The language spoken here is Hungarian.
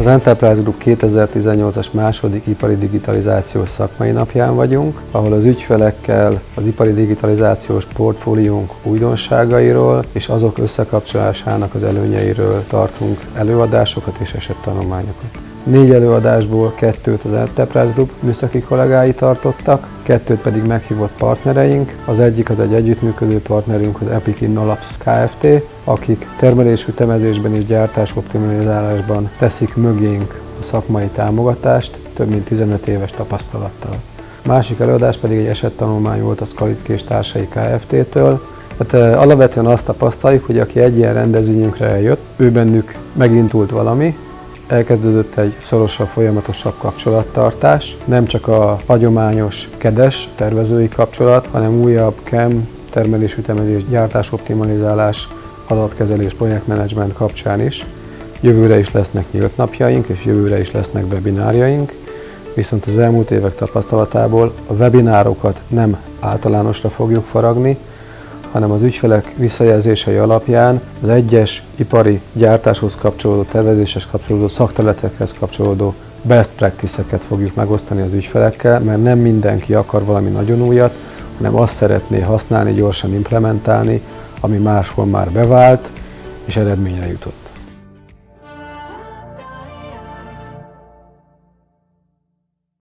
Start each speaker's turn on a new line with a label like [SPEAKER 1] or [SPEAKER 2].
[SPEAKER 1] Az Enterprise Group 2018-as második ipari digitalizációs szakmai napján vagyunk, ahol az ügyfelekkel az ipari digitalizációs portfóliónk újdonságairól és azok összekapcsolásának az előnyeiről tartunk előadásokat és esettanulmányokat. 4 előadásból 2-t az Enterprise Group műszaki kollégái tartottak, 2-t pedig meghívott partnereink. Az egyik az egy együttműködő partnerünk, az Epic Innolabs Kft., akik termelésütemezésben és gyártásoptimalizálásban teszik mögénk a szakmai támogatást, több mint 15 éves tapasztalattal. A másik előadás pedig egy esettanulmány volt a Skalický és Társai Kft.-től. Hát alapvetően azt tapasztaljuk, hogy aki egy ilyen rendezvényünkre eljött, ő bennük megindult valami, elkezdődött egy szorosabb, folyamatosabb kapcsolattartás, nem csak a hagyományos KEDES tervezői kapcsolat, hanem újabb CAM, termelésütemezés, gyártásoptimalizálás, adatkezelés, projektmenedzsment kapcsán is. Jövőre is lesznek nyílt napjaink, és jövőre is lesznek webinárjaink, viszont az elmúlt évek tapasztalatából a webinárokat nem általánosra fogjuk faragni, hanem az ügyfelek visszajelzései alapján az egyes ipari gyártáshoz kapcsolódó, tervezéshez kapcsolódó, szakterületekhez kapcsolódó best practice-eket fogjuk megosztani az ügyfelekkel, mert nem mindenki akar valami nagyon újat, hanem azt szeretné használni, gyorsan implementálni, ami máshol már bevált és eredményre jutott.